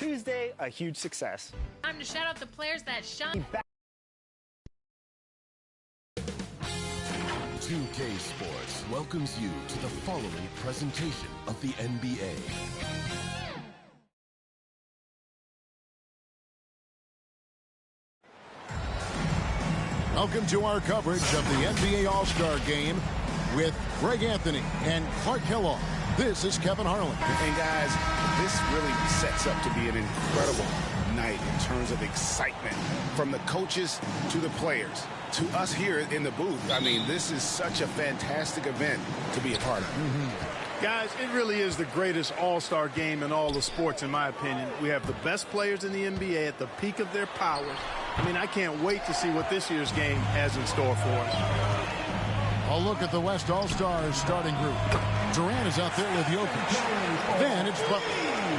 Tuesday, a huge success. Time to shout out the players that shine. 2K Sports welcomes you to the following presentation of the NBA. Welcome to our coverage of the NBA All-Star Game with Greg Anthony and Clark Kellogg. This is Kevin Harlan. And guys, this really sets up to be an incredible night in terms of excitement from the coaches to the players to us here in the booth. I mean, this is such a fantastic event to be a part of. Guys, it really is the greatest all-star game in all the sports, in my opinion. We have the best players in the NBA at the peak of their powers. I mean, I can't wait to see what this year's game has in store for us. A look at the West All-Stars starting group. Durant is out there with Jokic. Then it's Butler.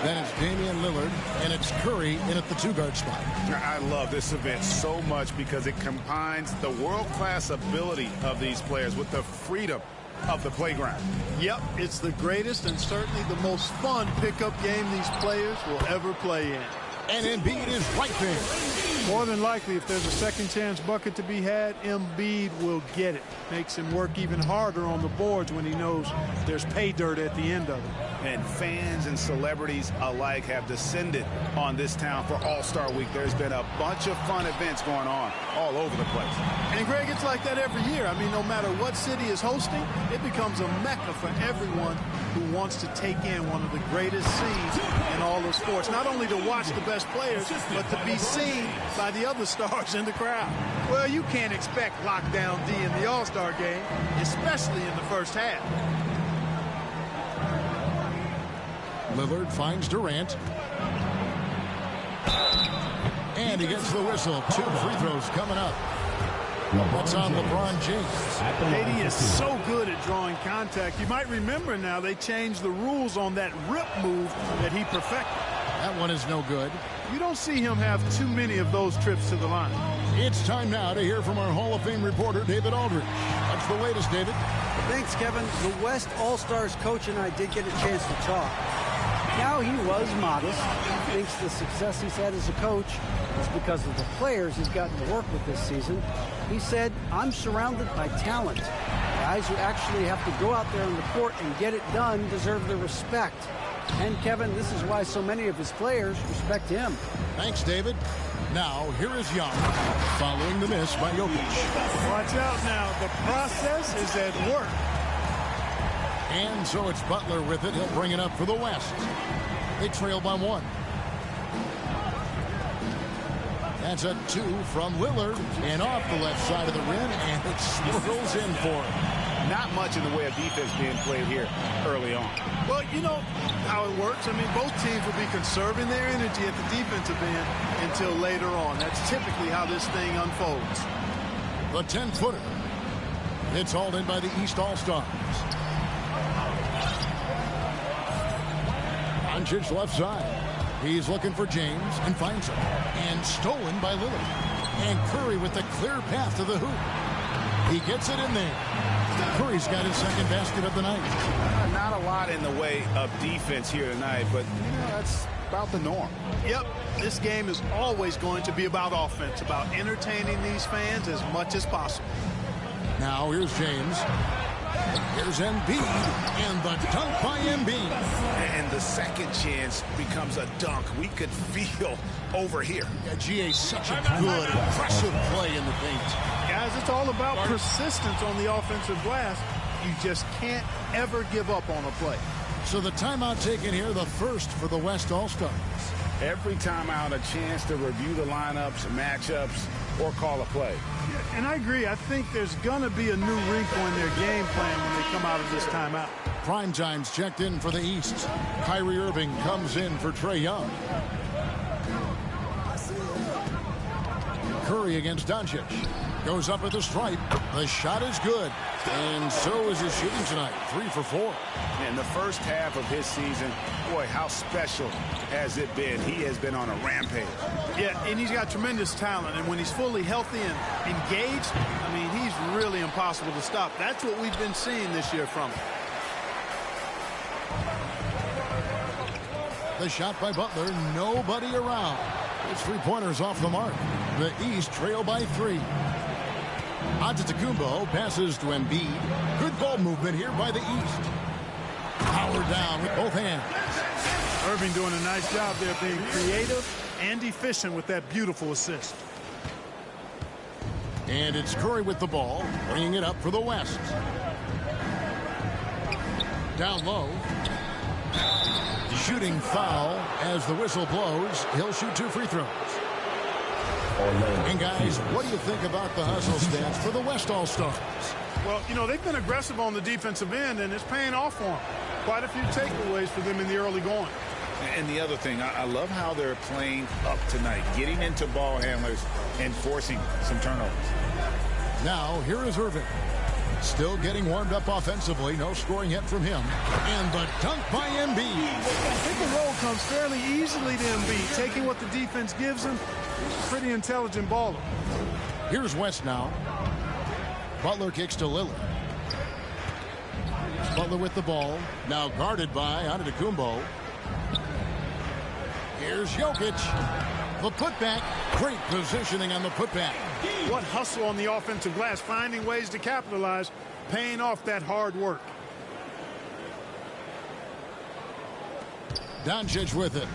Then it's Damian Lillard. And it's Curry in at the two-guard spot. I love this event so much because it combines the world-class ability of these players with the freedom of the playground. Yep, it's the greatest and certainly the most fun pickup game these players will ever play in. And Embiid is right there. More than likely, if there's a second chance bucket to be had, Embiid will get it. Makes him work even harder on the boards when he knows there's pay dirt at the end of it. And fans and celebrities alike have descended on this town for All-Star Week. There's been a bunch of fun events going on all over the place. And Greg, it's like that every year. I mean, no matter what city is hosting, it becomes a mecca for everyone who wants to take in one of the greatest scenes in all of sports. Not only to watch the best players, but to be seen by the other stars in the crowd. Well, you can't expect lockdown D in the All-Star game, especially in the first half. Lillard finds Durant. And he gets the whistle. 2 free throws coming up. That's on LeBron James. KD is so good at drawing contact. You might remember now they changed the rules on that rip move that he perfected. That one is no good. You don't see him have too many of those trips to the line. It's time now to hear from our Hall of Fame reporter, David Aldridge. What's the latest, David? Thanks, Kevin. The West All-Stars coach and I did get a chance to talk. Now, he was modest. He thinks the success he's had as a coach is because of the players he's gotten to work with this season. He said, I'm surrounded by talent. Guys who actually have to go out there on the court and get it done deserve the respect. And, Kevin, this is why so many of his players respect him. Thanks, David. Now, here is Young, following the miss by Jokic. Watch out now. The process is at work. And so it's Butler with it. He'll bring it up for the West. They trail by 1. That's a 2 from Lillard. And off the left side of the rim, and it swirls in for him. Not much in the way of defense being played here early on. Well, you know how it works. I mean, both teams will be conserving their energy at the defensive end until later on. That's typically how this thing unfolds. The 10-footer. It's hauled in by the East All-Stars. Doncic left side. He's looking for James and finds him. And stolen by Lillard. And Curry with the clear path to the hoop. He gets it in there. Curry's got his second basket of the night. Not a lot in the way of defense here tonight, but you know, that's about the norm. Yep, this game is always going to be about offense, about entertaining these fans as much as possible. Now here's James. Here's Embiid, and the dunk by Embiid. And the second chance becomes a dunk. We could feel over here. Yeah, GA, such a good, impressive play in the paint. Guys, it's all about persistence on the offensive glass. You just can't ever give up on a play. So the timeout taken here, the first for the West All-Stars. Every timeout, a chance to review the lineups, matchups, or call a play. Yeah, and I agree. I think there's going to be a new wrinkle in their game plan when they come out of this timeout. Prime time's checked in for the East. Kyrie Irving comes in for Trae Young. Curry against Doncic. Goes up at the stripe. The shot is good. And so is his shooting tonight. 3 for 4. In the first half of his season, boy, how special has it been? He has been on a rampage. Yeah, and he's got tremendous talent. And when he's fully healthy and engaged, I mean, he's really impossible to stop. That's what we've been seeing this year from him. The shot by Butler, nobody around. It's 3-pointers off the mark. The East trail by 3. Antetokounmpo passes to Embiid. Good ball movement here by the East. Power down with both hands. Irving doing a nice job there, being creative and efficient with that beautiful assist. And it's Curry with the ball, bringing it up for the West. Down low. Shooting foul as the whistle blows. He'll shoot 2 free throws. And guys, what do you think about the hustle stats for the West All-Stars? Well, you know, they've been aggressive on the defensive end, and it's paying off for them. Quite a few takeaways for them in the early going. And the other thing, I love how they're playing up tonight, getting into ball handlers and forcing some turnovers. Now, here is Irving. Still getting warmed up offensively. No scoring yet from him. And the dunk by Embiid. Pick and roll comes fairly easily to Embiid, taking what the defense gives him. Pretty intelligent baller. Here's West now. Butler kicks to Lillard. Butler with the ball. Now guarded by Antetokounmpo. Here's Jokic. The putback. Great positioning on the putback. What hustle on the offensive glass, finding ways to capitalize, paying off that hard work. Doncic with it.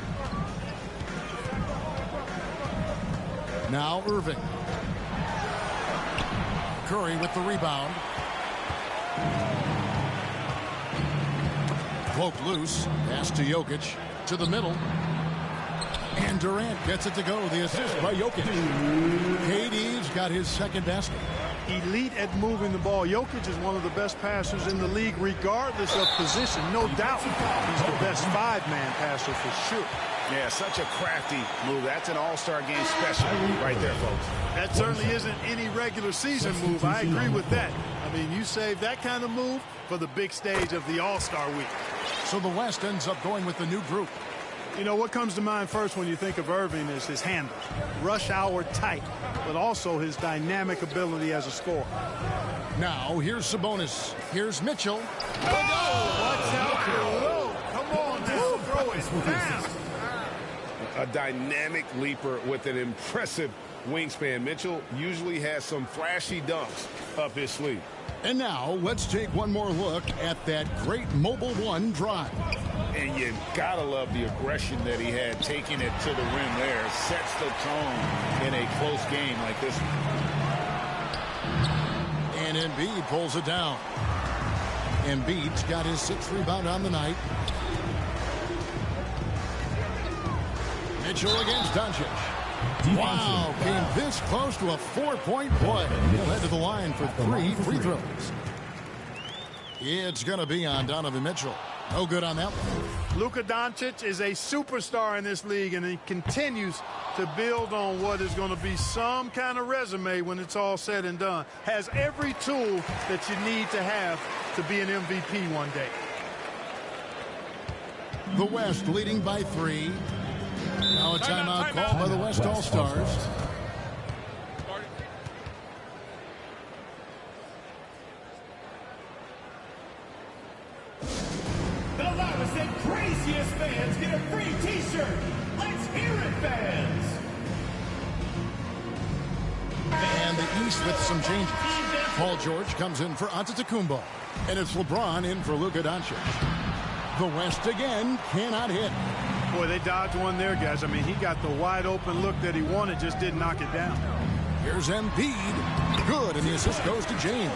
Now Irving. Curry with the rebound. Poked loose. Pass to Jokic. To the middle. And Durant gets it to go. The assist by Jokic. KD's got his second basket. Elite at moving the ball. Jokic is one of the best passers in the league, regardless of position. No doubt he's the best 5-man passer for sure. Yeah, such a crafty move. That's an all-star game special right there, folks. That certainly isn't any regular season move. I agree with that. I mean, you save that kind of move for the big stage of the All-Star week. So the West ends up going with the new group. You know, what comes to mind first when you think of Irving is his handles. Rush hour tight, but also his dynamic ability as a scorer. Now, here's Sabonis. Here's Mitchell. Watch out below. Come on now. Throw it down. A dynamic leaper with an impressive wingspan. Mitchell usually has some flashy dunks up his sleeve. And now, let's take one more look at that great Mobile One drive. And you gotta love the aggression that he had, taking it to the rim there. Sets the tone in a close game like this one. And Embiid pulls it down. Embiid's got his 6th rebound on the night. Mitchell against Doncic. Wow, came this close to a 4-point play. He'll head to the line for 3 free throws. It's going to be on Donovan Mitchell. No good on that one. Luka Doncic is a superstar in this league, and he continues to build on what is going to be some kind of resume when it's all said and done. Has every tool that you need to have to be an MVP one day. The West leading by 3. Now a timeout called by the West All-Stars. The loudest and craziest fans get a free t-shirt. Let's hear it, fans. And the East with some changes. Paul George comes in for Antetokounmpo. And it's LeBron in for Luka Doncic. The West again cannot hit. Boy, they dodged one there, guys. I mean, he got the wide open look that he wanted, just didn't knock it down. Here's Embiid. Good, and the assist goes to James.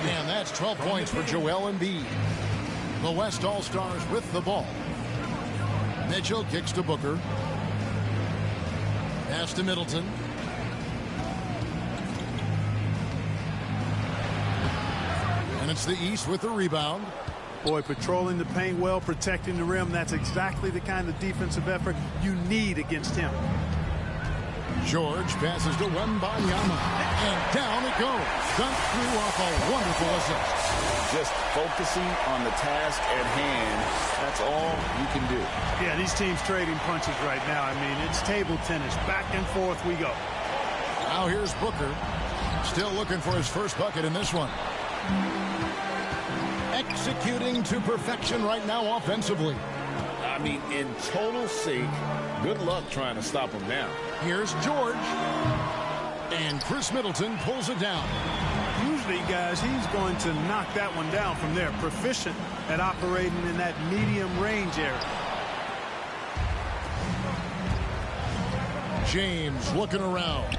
And that's 12 points for Joel Embiid. The West All-Stars with the ball. Mitchell kicks to Booker. Pass to Middleton. And it's the East with the rebound. Boy, patrolling the paint well, protecting the rim. That's exactly the kind of defensive effort you need against him. George passes to Wembanyama. And down it goes. Dunked through off a wonderful assist. Just focusing on the task at hand. That's all you can do. Yeah, these teams trading punches right now. I mean, it's table tennis. Back and forth we go. Now here's Booker. Still looking for his first bucket in this one. Executing to perfection right now offensively. I mean, in total sync. Good luck trying to stop him now. Here's George. And Chris Middleton pulls it down. Usually, guys, he's going to knock that one down from there. Proficient at operating in that medium range area. James looking around.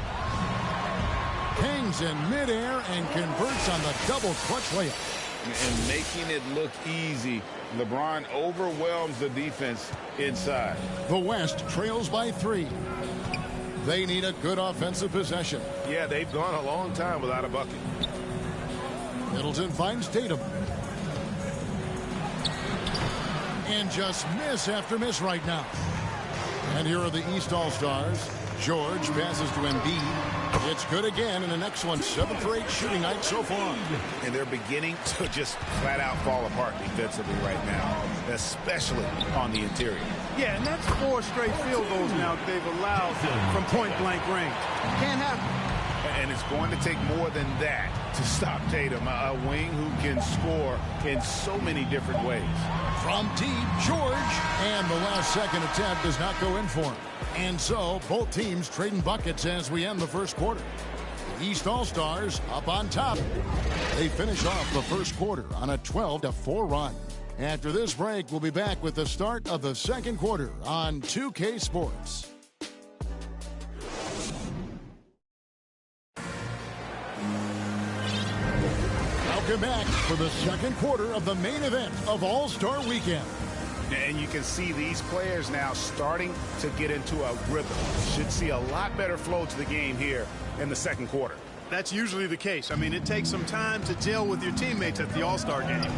Hangs in midair and converts on the double clutch layup. And making it look easy. LeBron overwhelms the defense inside. The West trails by 3. They need a good offensive possession. Yeah, they've gone a long time without a bucket. Middleton finds Tatum. And just miss after miss right now. And here are the East All-Stars. George passes to Embiid. It's good again, and an excellent 7 for 8 shooting night so far. And they're beginning to just flat out fall apart defensively right now, especially on the interior. Yeah, and that's 4 straight field goals now they've allowed from point-blank range. Can't happen. And it's going to take more than that to stop Tatum, a wing who can score in so many different ways. From deep, George, and the last second attempt does not go in for him. And so, both teams trading buckets as we end the first quarter. The East All-Stars up on top. They finish off the first quarter on a 12-4 run. After this break, we'll be back with the start of the second quarter on 2K Sports. Welcome back for the second quarter of the main event of All-Star Weekend. And you can see these players now starting to get into a rhythm. Should see a lot better flow to the game here in the second quarter. That's usually the case. I mean, it takes some time to gel with your teammates at the All-Star game.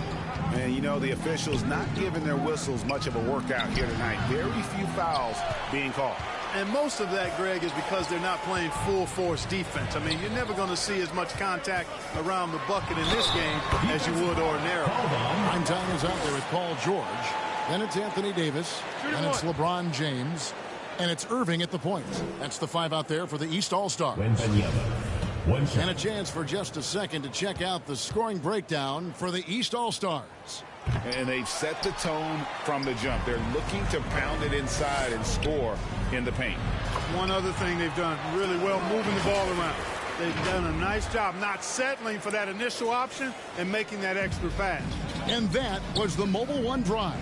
And, you know, the officials not giving their whistles much of a workout here tonight. Very few fouls being called. And most of that, Greg, is because they're not playing full-force defense. I mean, you're never going to see as much contact around the bucket in this game as you would ordinarily. Prime time is out there with Paul George. Then it's Anthony Davis. And it's LeBron James. And it's Irving at the point. That's the 5 out there for the East All-Stars. And a chance for just a second to check out the scoring breakdown for the East All-Stars. And they've set the tone from the jump. They're looking to pound it inside and score in the paint. One other thing they've done really well, moving the ball around. They've done a nice job not settling for that initial option and making that extra pass. And that was the Mobile One drive.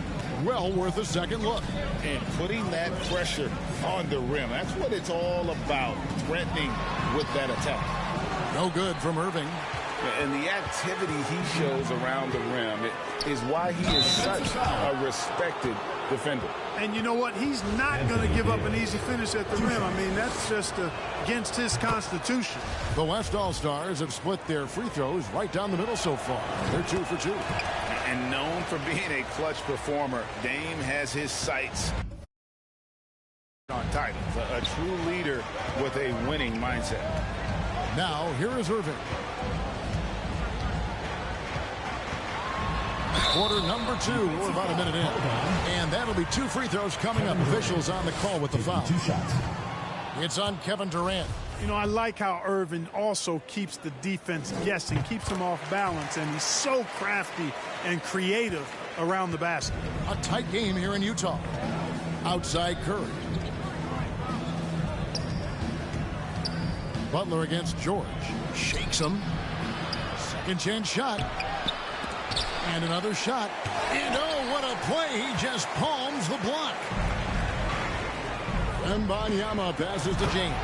Well worth a second look. And putting that pressure on the rim. That's what it's all about, threatening with that attack. No good from Irving. And the activity he shows around the rim is why he is such a respected defender. And you know what? He's not going to give up an easy finish at the rim. I mean, that's just against his constitution. The West All-Stars have split their free throws right down the middle so far. They're 2 for 2. And known for being a clutch performer, Dame has his sights on titles. A true leader with a winning mindset. Now, here is Irving. Quarter number 2. We're about a minute in. And that'll be 2 free throws coming up. Officials on the call with the foul. It's on Kevin Durant. You know, I like how Irving also keeps the defense guessing, keeps them off balance, and he's so crafty and creative around the basket. A tight game here in Utah. Outside Curry. Butler against George. Shakes him. Second chance shot. And another shot. And oh, what a play. He just palms the block. Wembanyama passes to James.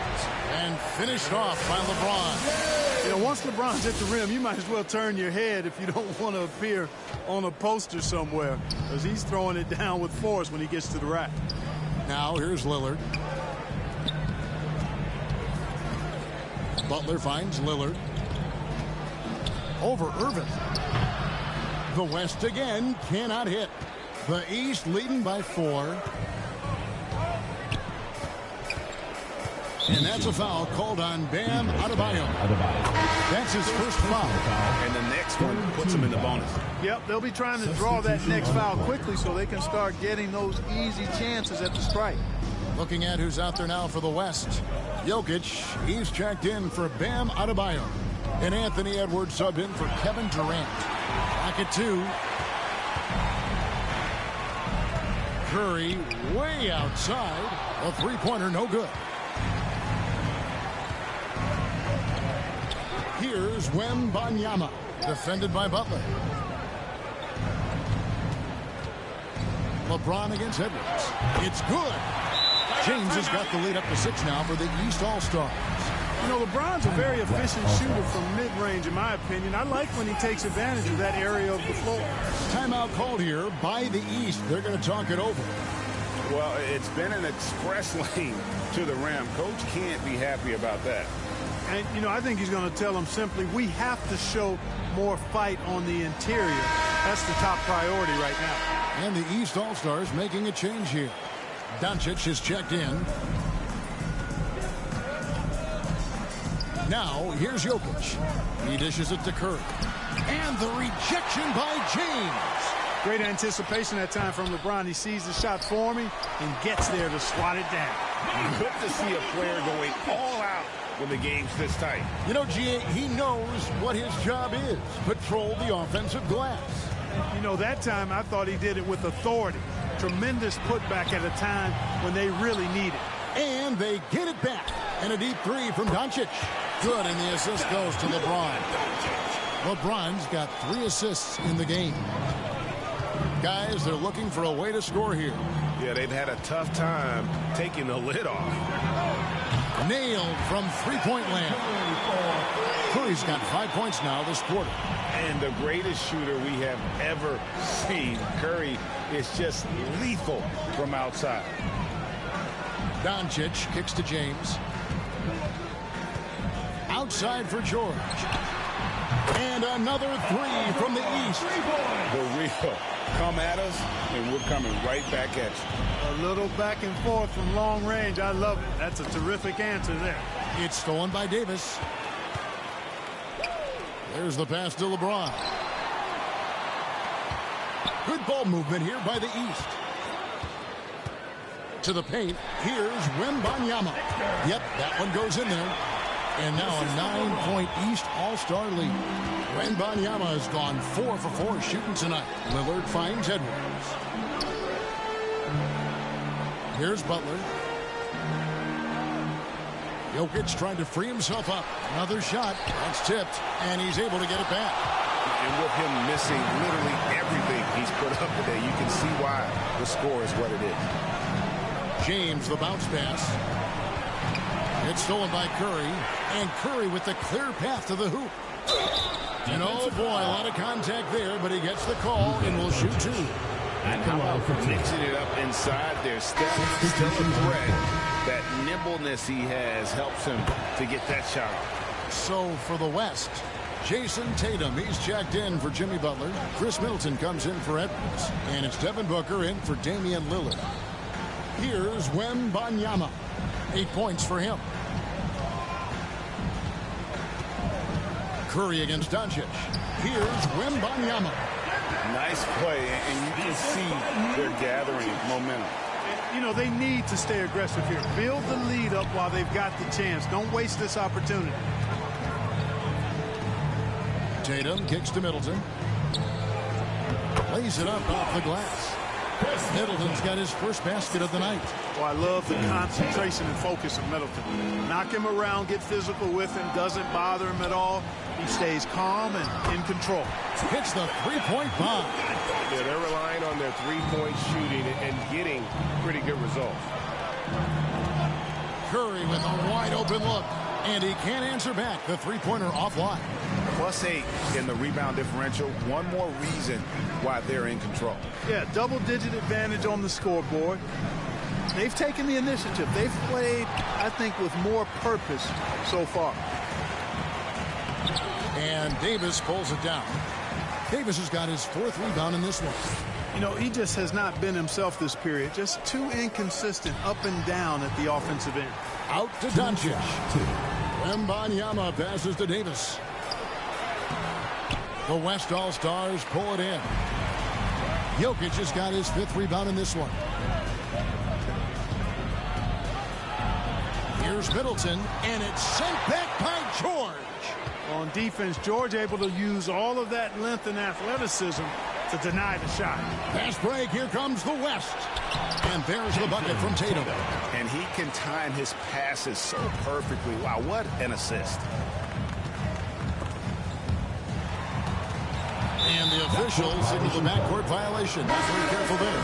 And finished off by LeBron. You know, once LeBron's at the rim, you might as well turn your head if you don't want to appear on a poster somewhere, because he's throwing it down with force when he gets to the rack. Now here's Lillard. Butler finds Lillard. Over Irving. The West again cannot hit. The East leading by 4. And that's a foul called on Bam Adebayo. That's his first foul. And the next one puts him in the bonus. Yep, they'll be trying to draw that next foul quickly so they can start getting those easy chances at the strike. Looking at who's out there now for the West. Jokic, he's checked in for Bam Adebayo. And Anthony Edwards subbed in for Kevin Durant. Back at 2. Curry way outside. A three-pointer, no good. Here's Wembanyama, defended by Butler. LeBron against Edwards. It's good. James has got the lead up to 6 now for the East All-Stars. You know, LeBron's a very efficient shooter from mid-range, in my opinion. I like when he takes advantage of that area of the floor. Timeout called here by the East. They're going to talk it over. Well, it's been an express lane to the rim. Coach can't be happy about that. And, you know, I think he's going to tell them simply, we have to show more fight on the interior. That's the top priority right now. And the East All-Stars making a change here. Doncic is checked in. Now, here's Jokic. He dishes it to Curry. And the rejection by James. Great anticipation that time from LeBron. He sees the shot forming and gets there to swat it down. Good to see a player going all out when the game's this tight. You know, G.A., he knows what his job is. Patrol the offensive glass. You know, that time I thought he did it with authority. Tremendous putback at a time when they really need it. And they get it back. And a deep three from Doncic. Good, and the assist goes to LeBron. LeBron's got 3 assists in the game. Guys, they're looking for a way to score here. Yeah, they've had a tough time taking the lid off. Nailed from three-point land. Curry's got 5 points now this quarter. And the greatest shooter we have ever seen. Curry is just lethal from outside. Doncic kicks to James. Outside for George. And another 3 from the East. The real come at us, and we're coming right back at you. A little back and forth from long range. I love it. That's a terrific answer there. It's stolen by Davis. There's the pass to LeBron. Good ball movement here by the East. To the paint. Here's Wembanyama. Yep, that one goes in there. And now a 9-point East All-Star lead. Wembanyama has gone 4 for 4 shooting tonight. Lillard finds Edwards. Here's Butler. Jokic trying to free himself up. Another shot. That's tipped. And he's able to get it back. And with him missing literally everything he's put up today, you can see why the score is what it is. James, the bounce pass. It's stolen by Curry. And Curry with the clear path to the hoop. And oh boy, a lot of contact there, but he gets the call and will shoot 2. And how about mixing it up inside there? Still a threat. That nimbleness he has helps him to get that shot off. So for the West, Jason Tatum, he's checked in for Jimmy Butler. Chris Middleton comes in for Edwards. And it's Devin Booker in for Damian Lillard. Here's Wembanyama. 8 points for him. Curry against Doncic. Here's Wembanyama. Nice play, and you can see they're gathering momentum. You know, they need to stay aggressive here. Build the lead up while they've got the chance. Don't waste this opportunity. Tatum kicks to Middleton. Lays it up off the glass. Middleton's got his first basket of the night. Oh, I love the concentration and focus of Middleton. Knock him around, get physical with him, doesn't bother him at all. He stays calm and in control. Hits the three-point bomb. Yeah, they're relying on their three-point shooting and getting pretty good results. Curry with a wide-open look. And he can't answer back. The three-pointer offline. +8 in the rebound differential. One more reason why they're in control. Yeah, double-digit advantage on the scoreboard. They've taken the initiative. They've played, I think, with more purpose so far. And Davis pulls it down. Davis has got his 4th rebound in this one. You know, he just has not been himself this period. Just too inconsistent up and down at the offensive end. Out to Doncic. Wembanyama passes to Davis. The West All-Stars pull it in. Jokic has got his 5th rebound in this one. Here's Middleton, and it's sent back by George. On defense, George able to use all of that length and athleticism to to deny the shot. Fast break. Here comes the West. And there's the bucket from Tatum. And he can time his passes so perfectly. Wow, what an assist. And the officials signal the backcourt violation. Not very careful there.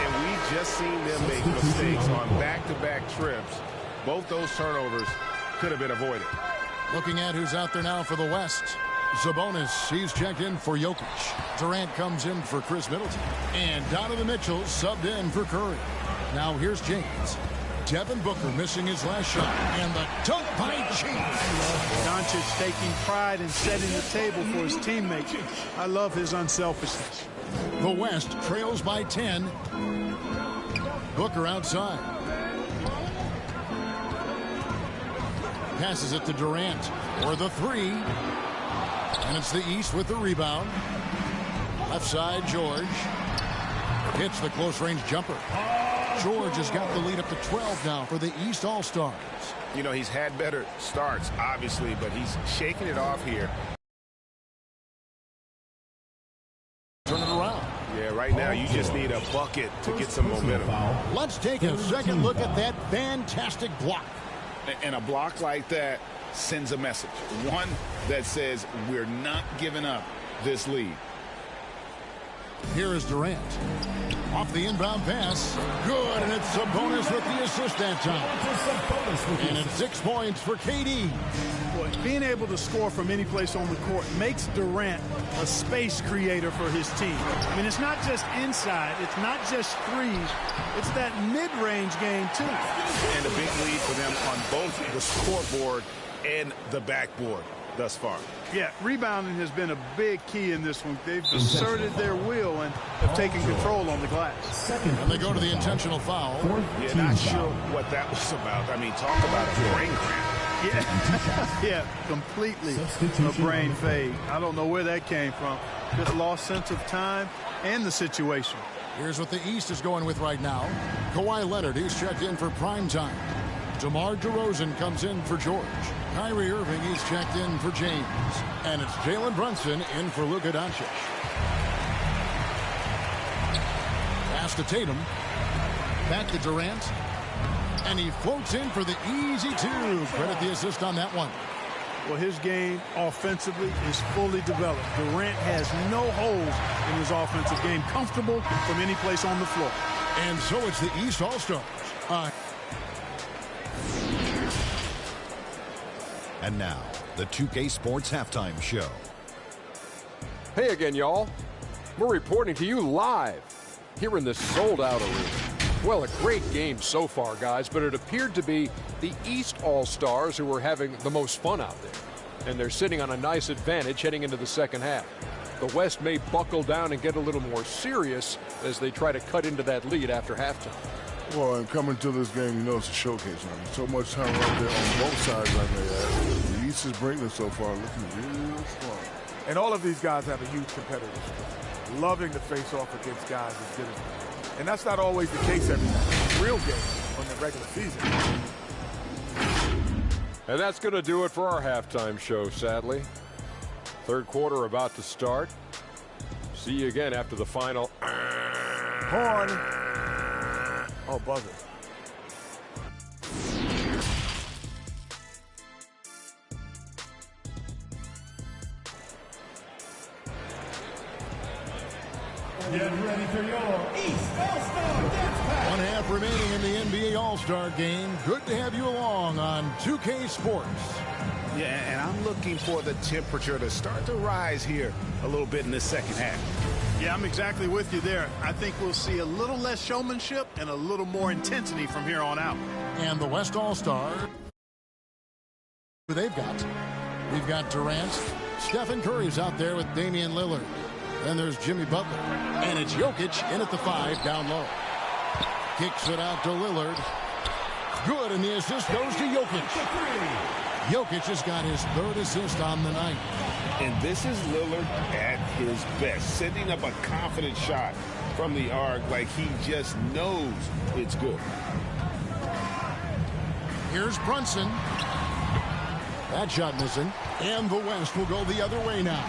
And we just seen them make mistakes on back-to-back trips. Both those turnovers could have been avoided. Looking at who's out there now for the West. Sabonis, he's checked in for Jokic. Durant comes in for Chris Middleton. And Donovan Mitchell subbed in for Curry. Now here's James. Devin Booker missing his last shot. And the dunk by James. Doncic taking pride in setting the table for his teammates. I love his unselfishness. The West trails by 10. Booker outside. Passes it to Durant for the three. And it's the East with the rebound. Left side, George. Hits the close-range jumper. George has got the lead up to 12 now for the East All-Stars. You know, he's had better starts, obviously, but he's shaking it off here. Turn it around. Yeah, right now you just need a bucket to get some momentum. Let's take a second look at that fantastic block. And a block like that sends a message. One that says we're not giving up this lead. Here is Durant. Off the inbound pass. Good, and it's Sabonis with the assist that time. And it's 6 points for KD. Boy, being able to score from any place on the court makes Durant a space creator for his team. I mean, it's not just inside. It's not just threes. It's that mid-range game, too. And a big lead for them on both the scoreboard and the backboard thus far. Yeah, rebounding has been a big key in this one. They've asserted their will and have taken control on the glass. And they go to the intentional foul. Yeah, not sure what that was about. I mean, talk about a brain cramp. Yeah, yeah, completely a brain fade. I don't know where that came from. Just lost sense of time and the situation. Here's what the East is going with right now. Kawhi Leonard, he's checked in for prime time. DeMar DeRozan comes in for George. Kyrie Irving, he's checked in for James. And it's Jalen Brunson in for Luka Doncic. Pass to Tatum. Back to Durant. And he floats in for the easy two. Credit the assist on that one. Well, his game offensively is fully developed. Durant has no holes in his offensive game. Comfortable from any place on the floor. And so it's the East All-Stars. And now, the 2K Sports Halftime Show. Hey again, y'all. We're reporting to you live here in this sold-out arena. Well, a great game so far, guys, but it appeared to be the East All-Stars who were having the most fun out there. And they're sitting on a nice advantage heading into the second half. The West may buckle down and get a little more serious as they try to cut into that lead after halftime. Well, and coming to this game, you know it's a showcase. I mean, so much time right there on both sides right there. The East is bringing so far, looking real strong. And all of these guys have a huge competitive streak. Loving to face off against guys as good as them. And that's not always the case every time. Real game on the regular season. And that's going to do it for our halftime show, sadly. Third quarter about to start. See you again after the final. Horn. Oh, buzzer. Get ready for your East All-Star Dance Pack. 1 half remaining in the NBA All-Star game. Good to have you along on 2K Sports. Yeah, and I'm looking for the temperature to start to rise here a little bit in the second half. Yeah, I'm exactly with you there. I think we'll see a little less showmanship and a little more intensity from here on out. And the West All-Stars, who they've got. We've got Durant. Stephen Curry's out there with Damian Lillard. Then there's Jimmy Butler. And it's Jokic in at the 5 down low. Kicks it out to Lillard. Good, and the assist goes to Jokic. Jokic has got his 3rd assist on the night. And this is Lillard at his best, sending up a confident shot from the arc like he just knows it's good. Here's Brunson. That shot missing. And the West will go the other way now.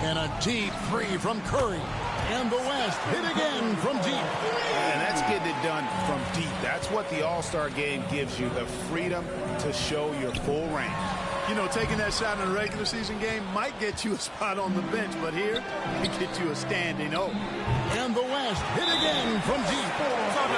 And a deep three from Curry. And the West hit again from deep. And that's getting it done from deep. That's what the All-Star game gives you, the freedom to show your full range. You know, taking that shot in a regular season game might get you a spot on the bench, but here, it gets you a standing O. And the West hit again from deep.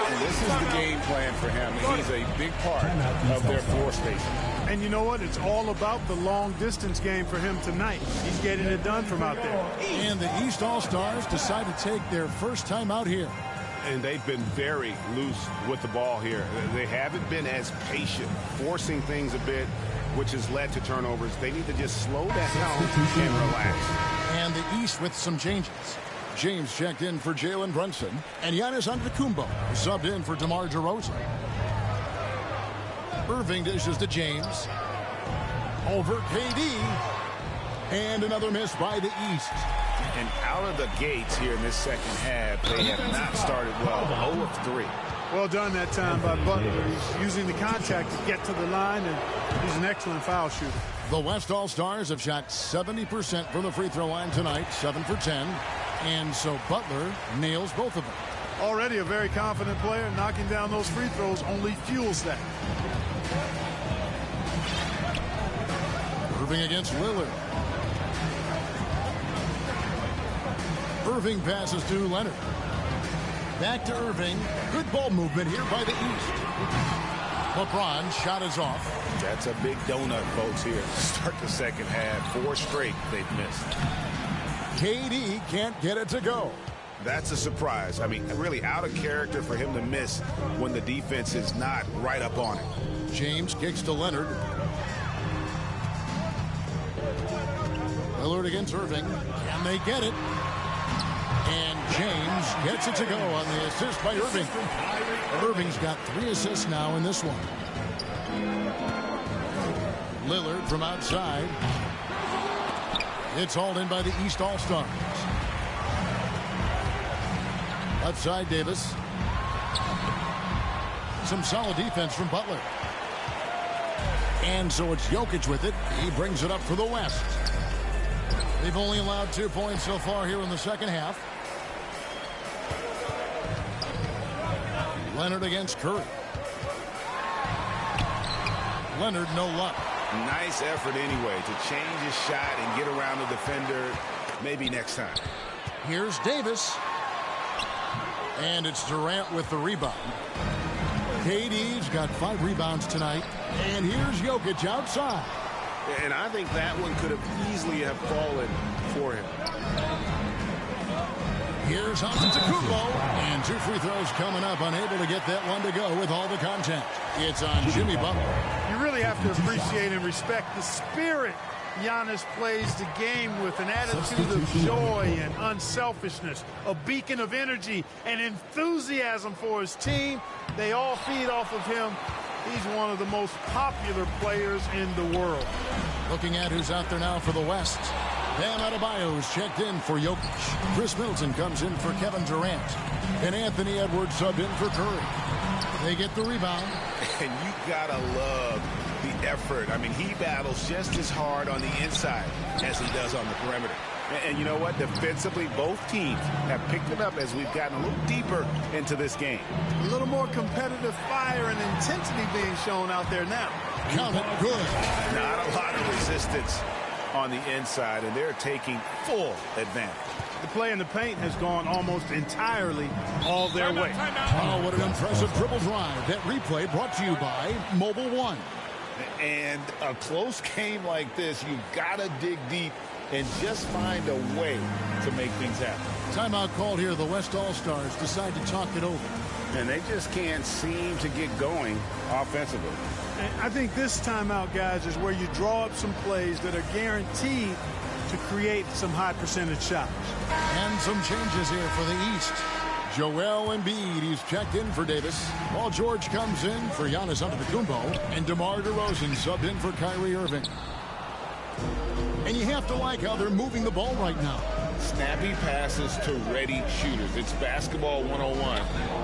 And this is the game plan for him. He's a big part of their floor spacing. And you know what? It's all about the long-distance game for him tonight. He's getting it done from out there. And the East All-Stars decide to take their first time out here. And they've been very loose with the ball here. They haven't been as patient, forcing things a bit, which has led to turnovers. They need to just slow that down and relax. And the East with some changes. James checked in for Jalen Brunson, and Giannis Antetokounmpo subbed in for DeMar DeRozan. Irving dishes to James. Over KD. And another miss by the East. And out of the gates here in this second half, they have not started well. 0 of 3. Well done that time by Butler. He's using the contact to get to the line, and he's an excellent foul shooter. The West All-Stars have shot 70% from the free throw line tonight, 7 for 10. And so Butler nails both of them. Already a very confident player. Knocking down those free throws only fuels that. Irving against Lillard. Irving passes to Leonard. Back to Irving. Good ball movement here by the East. LeBron shot is off. That's a big donut, folks, here. Start the second half. 4 straight they've missed. KD can't get it to go. That's a surprise. I mean, really out of character for him to miss when the defense is not right up on him. James kicks to Leonard. Lillard against Irving. Can they get it? And James gets it to go on the assist by Irving. Irving's got 3 assists now in this one. Lillard from outside. It's hauled in by the East All-Stars. Left side, Davis. Some solid defense from Butler. And so it's Jokic with it. He brings it up for the West. They've only allowed 2 points so far here in the second half. Leonard against Curry. Leonard, no luck. Nice effort anyway to change his shot and get around the defender. Maybe next time. Here's Davis. And it's Durant with the rebound. KD's got 5 rebounds tonight. And here's Jokic outside. And I think that one could have easily have fallen for him. Here's Antetokounmpo. And 2 free throws coming up. Unable to get that one to go with all the contact. It's on Jimmy Butler. You really have to appreciate and respect the spirit Giannis plays the game with, an attitude of joy and unselfishness, a beacon of energy and enthusiasm for his team. They all feed off of him. He's one of the most popular players in the world. Looking at who's out there now for the West. Bam Adebayo's checked in for Jokic. Chris Middleton comes in for Kevin Durant. And Anthony Edwards subbed in for Curry. They get the rebound. And you gotta love the effort. I mean, he battles just as hard on the inside as he does on the perimeter. And you know what? Defensively, both teams have picked it up as we've gotten a little deeper into this game. A little more competitive fire and intensity being shown out there now. Count it good. Not a lot of resistance on the inside, and they're taking full advantage. The play in the paint has gone almost entirely all their way. Oh, what an impressive dribble drive. That replay brought to you by Mobile One. And a close game like this, you've got to dig deep and just find a way to make things happen. Timeout called here. The West All-Stars decide to talk it over. And they just can't seem to get going offensively. And I think this timeout, guys, is where you draw up some plays that are guaranteed to create some high percentage shots. And some changes here for the East. Joel Embiid, he's checked in for Davis. Paul George comes in for Giannis Antetokounmpo. And DeMar DeRozan subbed in for Kyrie Irving. And you have to like how they're moving the ball right now. Snappy passes to ready shooters. It's basketball 101,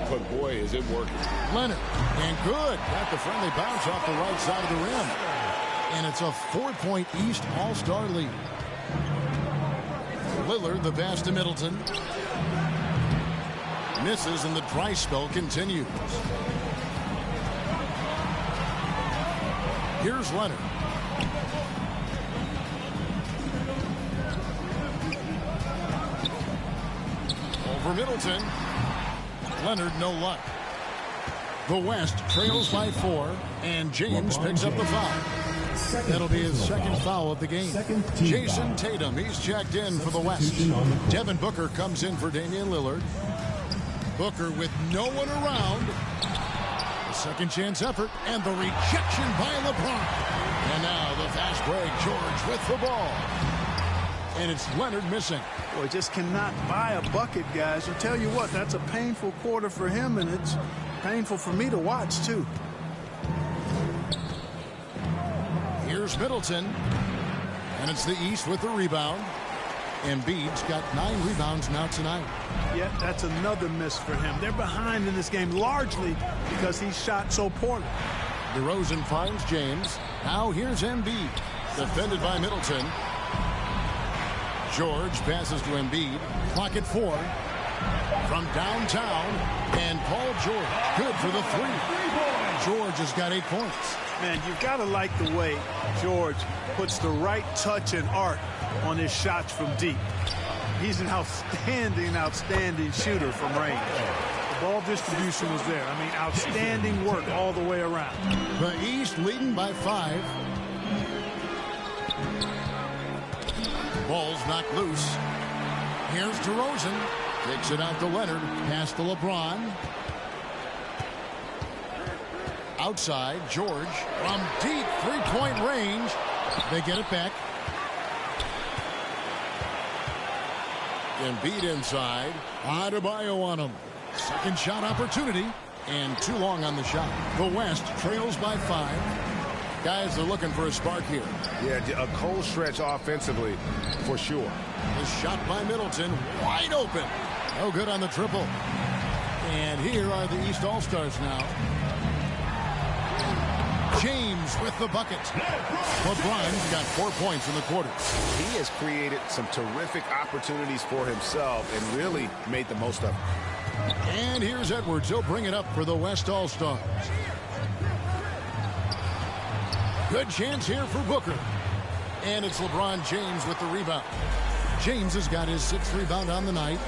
but boy, is it working. Leonard, and good. Got the friendly bounce off the right side of the rim. And it's a 4-point East All-Star lead. Lillard, the pass to Middleton. Misses, and the dry spell continues. Here's Leonard. Over Middleton. Leonard, no luck. The West trails by 4, and James picks up the foul. That'll be his second foul of the game. Jason Tatum, he's checked in for the West. Devin Booker comes in for Damian Lillard. Booker with no one around. A second chance effort, and the rejection by LeBron. And now the fast break, George with the ball. And it's Leonard missing. Boy, just cannot buy a bucket, guys. I tell you what, that's a painful quarter for him, and it's painful for me to watch, too. Here's Middleton, and it's the East with the rebound. Embiid's got 9 rebounds now tonight. Yeah, that's another miss for him. They're behind in this game largely because he shot so poorly. DeRozan finds James. Now here's Embiid, defended by Middleton. George passes to Embiid. Clock at 4. From downtown, and Paul George, good for the 3. George has got 8 points. Man, you've got to like the way George puts the right touch and art on his shots from deep. He's an outstanding shooter from range. The ball distribution was there. I mean, outstanding work all the way around. The East leading by 5. Ball's knocked loose. Here's DeRozan. Takes it out to Leonard. Pass to LeBron. Outside, George from deep three-point range. They get it back. Embiid inside. Adebayo on him. Second shot opportunity. And too long on the shot. The West trails by 5. Guys are looking for a spark here. Yeah, a cold stretch offensively for sure. The shot by Middleton. Wide open. No good on the triple. And here are the East All-Stars now. James with the bucket. LeBron's got 4 points in the quarter. He has created some terrific opportunities for himself and really made the most of it. And here's Edwards. He'll bring it up for the West All-Stars. Good chance here for Booker. And it's LeBron James with the rebound. James has got his 6th rebound on the night.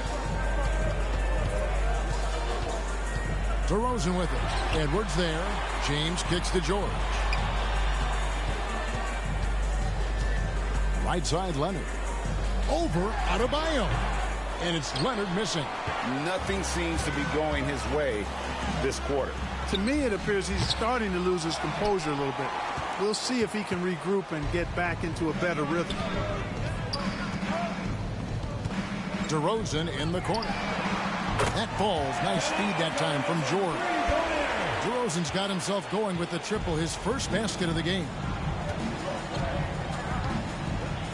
DeRozan with it. Edwards there. James kicks to George. Right side, Leonard. Over Adebayo. And it's Leonard missing. Nothing seems to be going his way this quarter. To me, it appears he's starting to lose his composure a little bit. We'll see if he can regroup and get back into a better rhythm. DeRozan in the corner. That ball's nice speed that time from George. DeRozan's got himself going with the triple, his first basket of the game.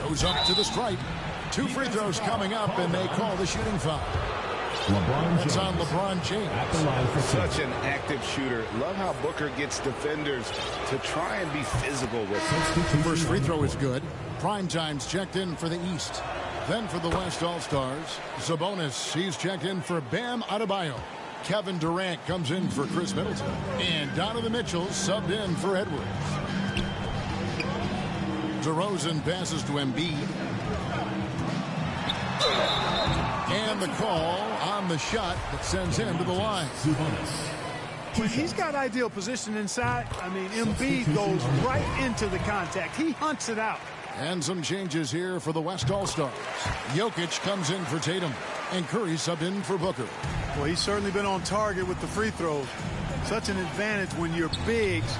Goes up to the stripe. 2 free throws coming up, and they call the shooting foul. It's on LeBron James. Such an active shooter. Love how Booker gets defenders to try and be physical with him. First free throw is good. Prime time's checked in for the East. Then for the West All-Stars, Sabonis, he's checked in for Bam Adebayo. Kevin Durant comes in for Chris Middleton. And Donovan Mitchell subbed in for Edwards. DeRozan passes to Embiid. And the call on the shot that sends him to the line. When he's got ideal position inside, I mean, Embiid goes right into the contact. He hunts it out. And some changes here for the West All-Stars. Jokic comes in for Tatum. And Curry subbed in for Booker. Well, he's certainly been on target with the free throws. Such an advantage when your bigs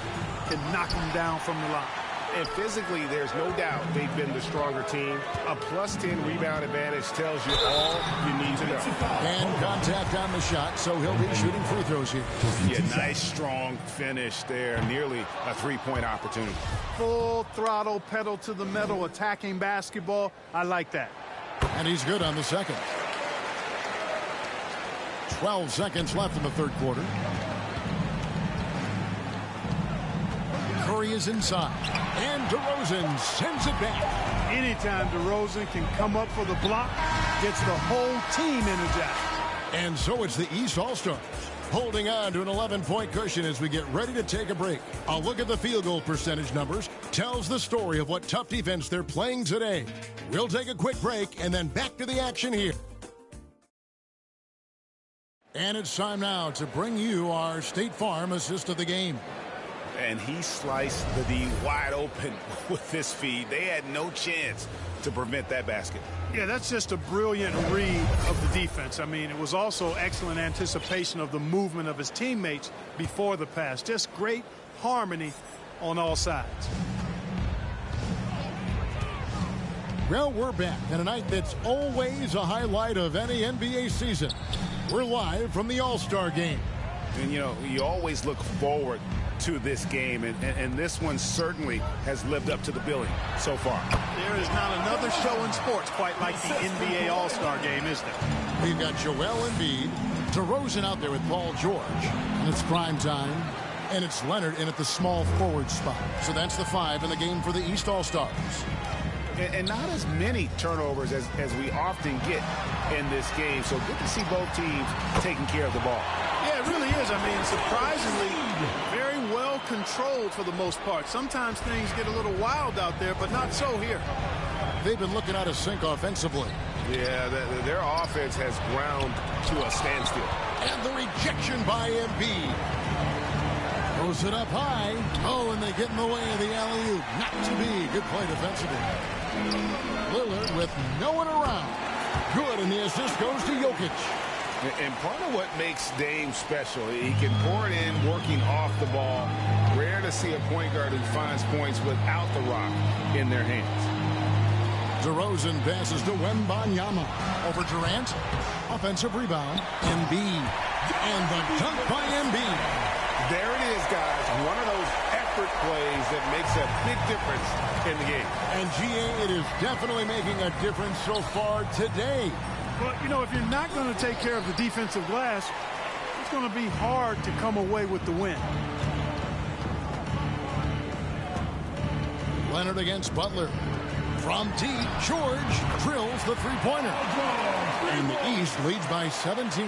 can knock them down from the line. And physically, there's no doubt they've been the stronger team. A +10 rebound advantage tells you all you need to know. And contact on the shot, so he'll be shooting free throws here. Yeah, nice, strong finish there. Nearly a 3-point opportunity. Full throttle, pedal to the metal, attacking basketball. I like that. And he's good on the second. 12 seconds left in the third quarter. Curry is inside. And DeRozan sends it back. Anytime DeRozan can come up for the block, gets the whole team energized. And so it's the East All-Stars holding on to an 11-point cushion as we get ready to take a break. A look at the field goal percentage numbers tells the story of what tough defense they're playing today. We'll take a quick break and then back to the action here. And it's time now to bring you our State Farm assist of the game. And he sliced the D wide open with this feed. They had no chance to prevent that basket. Yeah, that's just a brilliant read of the defense. I mean, it was also excellent anticipation of the movement of his teammates before the pass. Just great harmony on all sides. Well, we're back in a night that's always a highlight of any NBA season. We're live from the All-Star game. And, you know, you always look forward to this game, and this one certainly has lived up to the billing so far. There is not another show in sports quite like the NBA All-Star game, is there? We've got Joel Embiid, DeRozan out there with Paul George, and it's prime time, and it's Leonard in at the small forward spot. So that's the 5 in the game for the East All-Stars. And not as many turnovers as we often get in this game, so good to see both teams taking care of the ball. Yeah, it really is. I mean, surprisingly, very well controlled for the most part. Sometimes things get a little wild out there, but not so here. They've been looking out of sync offensively. Yeah, their offense has ground to a standstill. And the rejection by Embiid. Throws it up high. Oh, and they get in the way of the alley-oop. Not to be. Good play defensively. Lillard with no one around. Good, and the assist goes to Jokic. And part of what makes Dame special, he can pour it in working off the ball. Rare to see a point guard who finds points without the rock in their hands. DeRozan passes to Wembanyama. Over Durant. Offensive rebound. Embiid. And the dunk by Embiid. There it is, guys. One of those effort plays that makes a big difference in the game. And GA, it is definitely making a difference so far today. But, you know, if you're not going to take care of the defensive glass, it's going to be hard to come away with the win. Leonard against Butler. From deep, George drills the three-pointer. And the East leads by 17.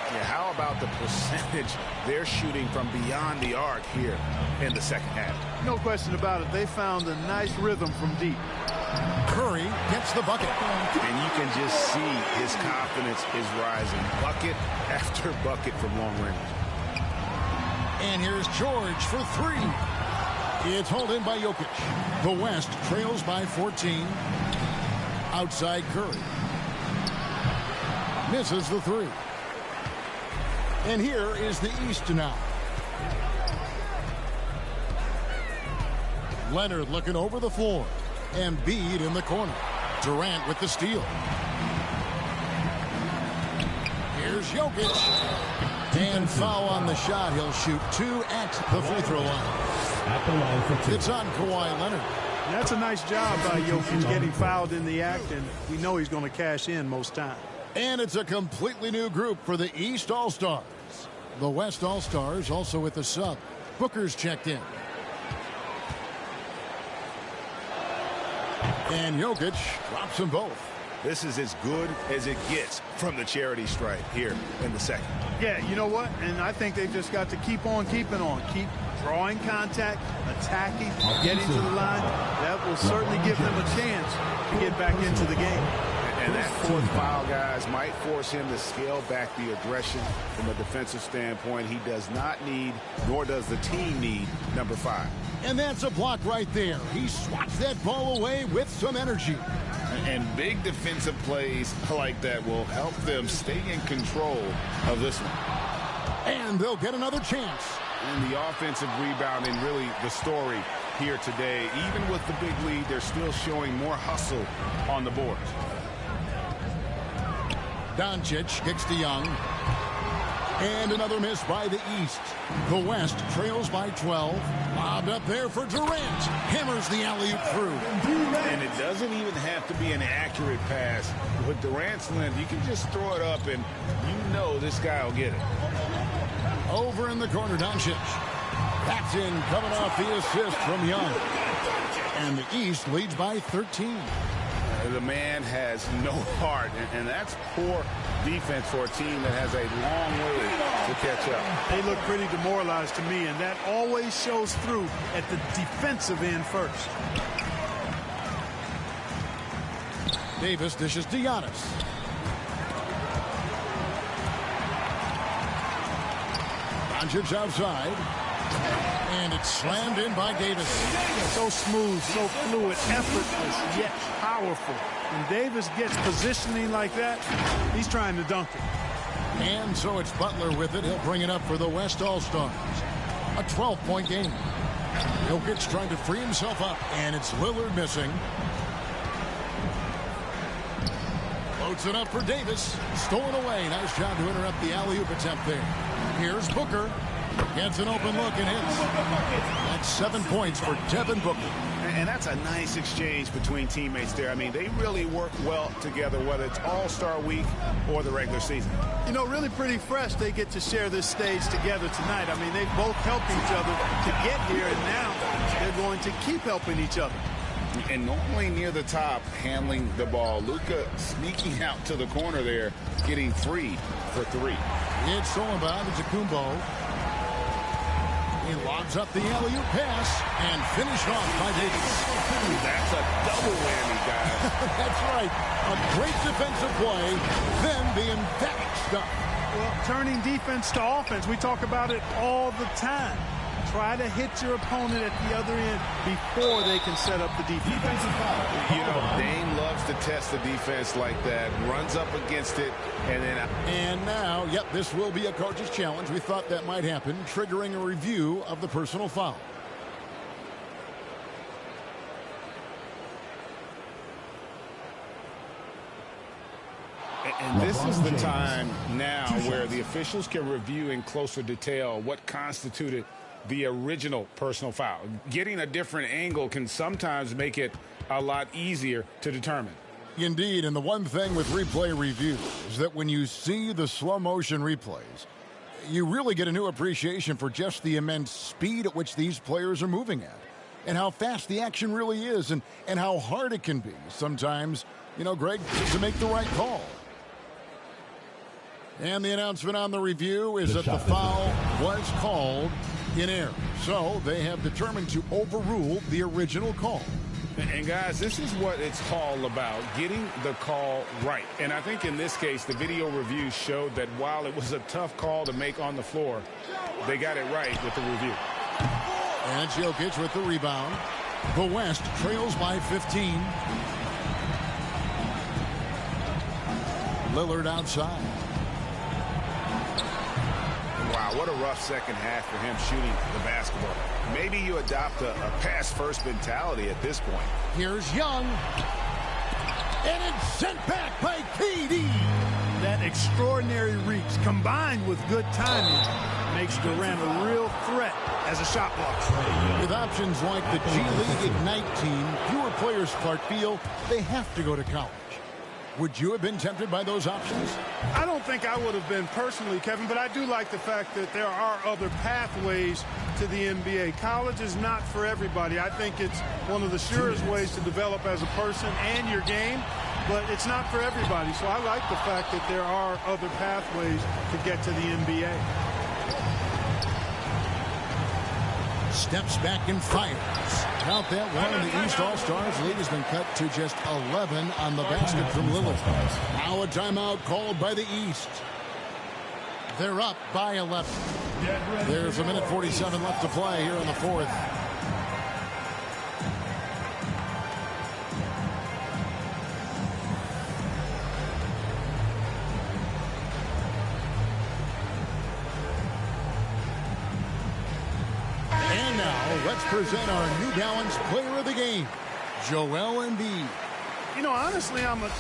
Yeah, how about the percentage they're shooting from beyond the arc here in the second half? No question about it. They found a nice rhythm from deep. Curry gets the bucket. And you can just see his confidence is rising. Bucket after bucket from long range. And here's George for 3. It's hauled in by Jokic. The West trails by 14. Outside Curry. Misses the 3. And here is the East now. Leonard looking over the floor. Embiid in the corner. Durant with the steal. Here's Jokic. And foul on the shot. He'll shoot 2 at the free throw line. It's on Kawhi Leonard. That's a nice job by Jokic getting fouled in the act, and we know he's going to cash in most times. And it's a completely new group for the East All-Stars. The West All-Stars also with the sub. Booker's checked in. And Jokic drops them both. This is as good as it gets from the charity stripe here in the second. Yeah, you know what? And I think they've just got to keep on keeping on. Keep drawing contact, attacking, getting to the line. That will certainly give them a chance to get back into the game. And that 4th foul, guys, might force him to scale back the aggression from a defensive standpoint. He does not need, nor does the team need, number 5. And that's a block right there. He swats that ball away with some energy. And big defensive plays like that will help them stay in control of this one. And they'll get another chance. And the offensive rebounding, really the story here today. Even with the big lead, they're still showing more hustle on the board. Doncic kicks to Young. And another miss by the East. The West trails by 12. Lobbed up there for Durant. Hammers the alley-oop through. And it doesn't even have to be an accurate pass. With Durant's length, you can just throw it up and you know this guy will get it. Over in the corner, Doncic. That's in, coming off the assist from Young. And the East leads by 13. The man has no heart, and that's poor defense for a team that has a long way to catch up. They look pretty demoralized to me, and that always shows through at the defensive end first. Davis dishes to Giannis. Doncic outside. And it's slammed in by Davis. So smooth, so fluid, effortless, yet powerful. When Davis gets positioning like that, he's trying to dunk it. And so it's Butler with it. He'll bring it up for the West All-Stars. A 12-point game. Jokic trying to free himself up, and it's Lillard missing. Loads it up for Davis. Stolen away. Nice job to interrupt the alley-oop attempt there. Here's Booker. Gets an open look and hits. That's 7 points for Devin Booker. And that's a nice exchange between teammates there. I mean, they really work well together, whether it's All-Star Week or the regular season. You know, really pretty fresh they get to share this stage together tonight. I mean, they both helped each other to get here, and now they're going to keep helping each other. And normally near the top, handling the ball. Luka sneaking out to the corner there, getting 3 for 3. It's stolen by Antetokounmpo. He lobs up the alley-oop pass and finished off by Davis. That's a double whammy, guys. That's right. A great defensive play, then the emphatic stuff. Well, turning defense to offense, we talk about it all the time. Try to hit your opponent at the other end before they can set up the defense. You know, Dame loves to test the defense like that, runs up against it, and then... And now, yep, this will be a coach's challenge. We thought that might happen, triggering a review of the personal foul. And this is the time now where the officials can review in closer detail what constituted the original personal foul. Getting a different angle can sometimes make it a lot easier to determine. Indeed, and the one thing with replay review is that when you see the slow motion replays, you really get a new appreciation for just the immense speed at which these players are moving at, and how fast the action really is, and how hard it can be sometimes, you know, Greg, to make the right call. And the announcement on the review is that the foul was called in error. So they have determined to overrule the original call. And guys, this is what it's all about, getting the call right. And I think in this case, the video review showed that while it was a tough call to make on the floor, they got it right with the review. And Jokic with the rebound. The West trails by 15. Lillard outside. Wow, what a rough second half for him shooting the basketball. Maybe you adopt a pass-first mentality at this point. Here's Young. And it's sent back by KD. That extraordinary reach combined with good timing makes Durant a real threat as a shot blocker. With options like the G League Ignite team, fewer players, Clark, feel they have to go to college. Would you have been tempted by those options? I don't think I would have been personally, Kevin, but I do like the fact that there are other pathways to the NBA. College is not for everybody. I think it's one of the surest ways to develop as a person and your game, but it's not for everybody. So I like the fact that there are other pathways to get to the NBA. Steps back and fires. Count that one, and the East All-Stars lead has been cut to just 11 on the basket from Lillard. Now a timeout called by the East. They're up by 11. There's a minute 47 left to play here in the fourth. Let's present our New Balance player of the game, Joel Embiid. You know, honestly, I'm a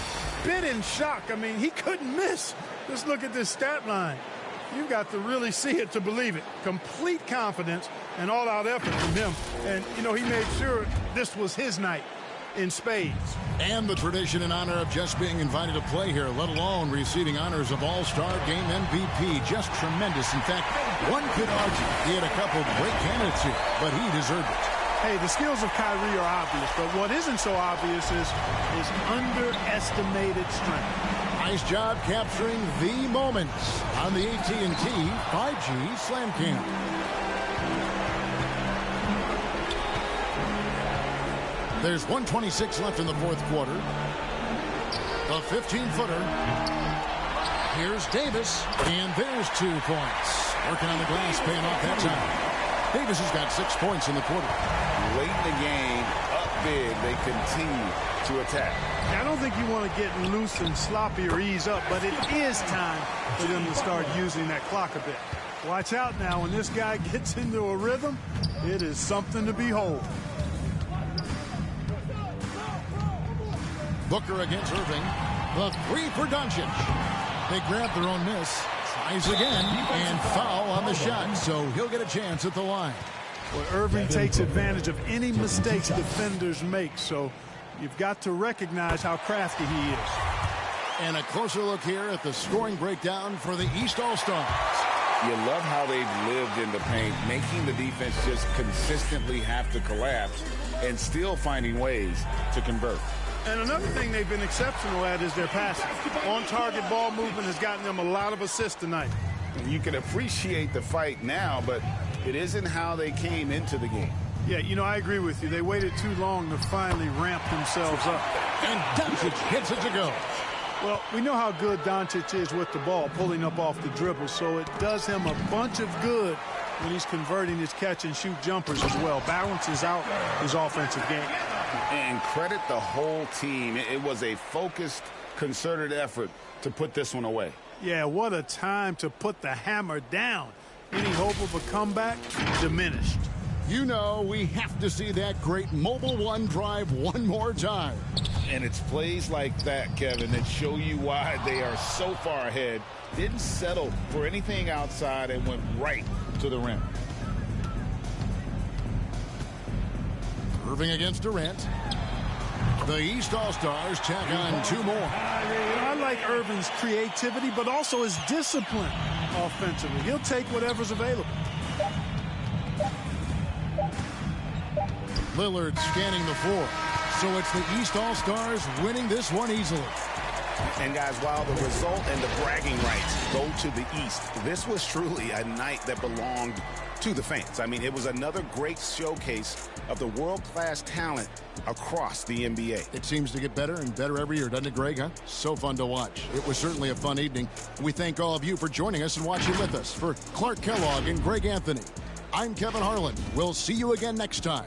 bit in shock. I mean, he couldn't miss. Just look at this stat line. You've got to really see it to believe it. Complete confidence and all-out effort from him. And, you know, he made sure this was his night in spades. And the tradition and honor of just being invited to play here, let alone receiving honors of All-Star Game MVP. Just tremendous. In fact, one could argue he had a couple great candidates here, but he deserved it. Hey, the skills of Kyrie are obvious, but what isn't so obvious is his underestimated strength. Nice job capturing the moments on the AT&T 5G Slam Cam. There's 1:26 left in the fourth quarter. The 15-footer. Here's Davis, and there's 2 points. Working on the glass, paying off that time. Davis has got 6 points in the quarter. Late in the game, up big, they continue to attack. I don't think you want to get loose and sloppy or ease up, but it is time for them to start using that clock a bit. Watch out now. When this guy gets into a rhythm, it is something to behold. Booker against Irving. The 3 for Doncic. They grab their own miss. Tries again, and foul on the shot, so he'll get a chance at the line. Well, Irving takes advantage of any mistakes defenders make, so you've got to recognize how crafty he is. And a closer look here at the scoring breakdown for the East All-Stars. You love how they've lived in the paint, making the defense just consistently have to collapse and still finding ways to convert. And another thing they've been exceptional at is their passing. On-target ball movement has gotten them a lot of assists tonight. You can appreciate the fight now, but it isn't how they came into the game. Yeah, you know, I agree with you. They waited too long to finally ramp themselves up. And Doncic hits it to go. Well, we know how good Doncic is with the ball, pulling up off the dribble, so it does him a bunch of good when he's converting his catch-and-shoot jumpers as well. Balances out his offensive game. And credit the whole team. It was a focused, concerted effort to put this one away. Yeah, what a time to put the hammer down. Any hope of a comeback? Diminished. You know, we have to see that great Mobile One drive one more time. And it's plays like that, Kevin, that show you why they are so far ahead. Didn't settle for anything outside and went right to the rim. Irving against Durant. The East All-Stars tack on 2 more. I like Irving's creativity, but also his discipline offensively. He'll take whatever's available. Lillard scanning the floor. So it's the East All-Stars winning this one easily. And guys, while the result and the bragging rights go to the East, this was truly a night that belonged to the fans. I mean, it was another great showcase of the world-class talent across the NBA. It seems to get better and better every year, doesn't it, Greg? Huh? So fun to watch. It was certainly a fun evening. We thank all of you for joining us and watching with us. For Clark Kellogg and Greg Anthony, I'm Kevin Harlan. We'll see you again next time